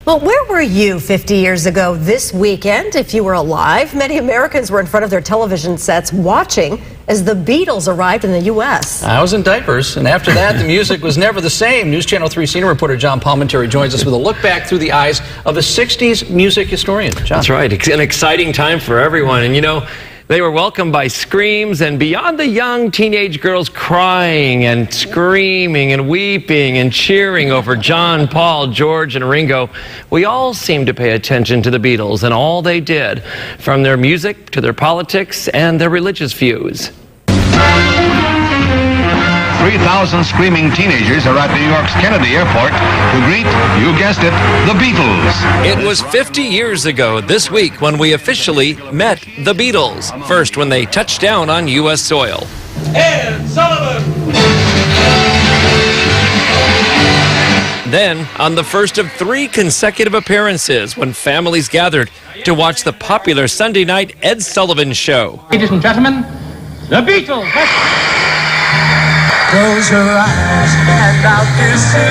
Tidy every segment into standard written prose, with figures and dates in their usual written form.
Well, where were you 50 years ago this weekend? If you were alive, many Americans were in front of their television sets watching as the Beatles arrived in the U.S. I was in diapers, and after that, the music was never the same. News Channel 3 senior reporter John Palmentary joins us with a look back through the eyes of a 60s music historian. John. That's right. It's an exciting time for everyone. And, you know, they were welcomed by screams and beyond the young teenage girls crying and screaming and weeping and cheering over John, Paul, George, and Ringo. We all seemed to pay attention to the Beatles and all they did, from their music to their politics and their religious views. 3,000 screaming teenagers are at New York's Kennedy Airport to greet, you guessed it, the Beatles. It was 50 years ago this week when we officially met the Beatles. First, when they touched down on U.S. soil. Ed Sullivan! Then, on the first of 3 consecutive appearances when families gathered to watch the popular Sunday night Ed Sullivan Show. Ladies and gentlemen, the Beatles! Close your eyes and I'll kiss you.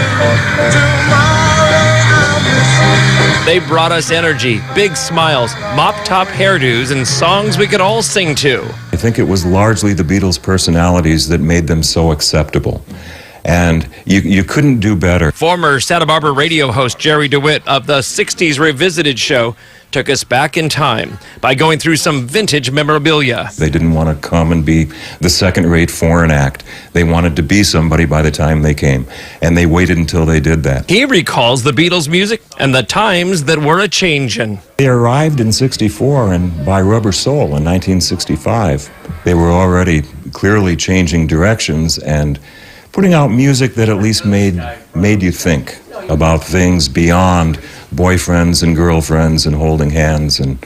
Tomorrow I'll miss you. They brought us energy, big smiles, mop-top hairdos, and songs we could all sing to. I think it was largely the Beatles' personalities that made them so acceptable. And you couldn't do better. Former Santa Barbara radio host Jerry DeWitt of the 60s Revisited show took us back in time by going through some vintage memorabilia. They didn't want to come and be the second-rate foreign act. They wanted to be somebody by the time they came, and they waited until they did that. He recalls the Beatles' music and the times that were a-changin'. They arrived in '64, and by Rubber Soul in 1965, they were already clearly changing directions and putting out music that at least made you think about things beyond boyfriends and girlfriends and holding hands. And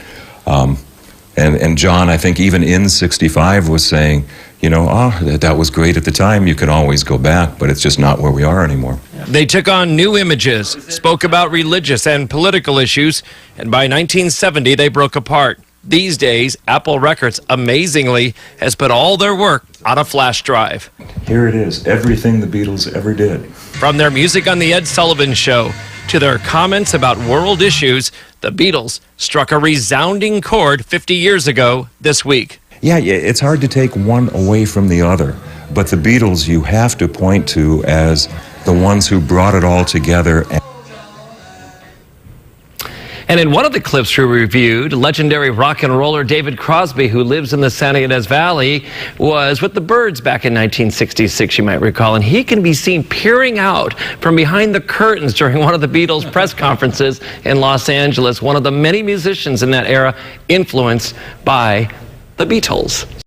John, I think even in '65 was saying, you know, that was great at the time. You can always go back, but it's just not where we are anymore. They took on new images, spoke about religious and political issues, and by 1970 they broke apart. These days, Apple Records, amazingly, has put all their work on a flash drive. Here it is, everything the Beatles ever did. From their music on The Ed Sullivan Show to their comments about world issues, the Beatles struck a resounding chord 50 years ago this week. Yeah, it's hard to take one away from the other, but the Beatles you have to point to as the ones who brought it all together. And in one of the clips we reviewed, legendary rock and roller David Crosby, who lives in the Santa Ynez Valley, was with the Byrds back in 1966, you might recall. And he can be seen peering out from behind the curtains during one of the Beatles' press conferences in Los Angeles, one of the many musicians in that era influenced by the Beatles.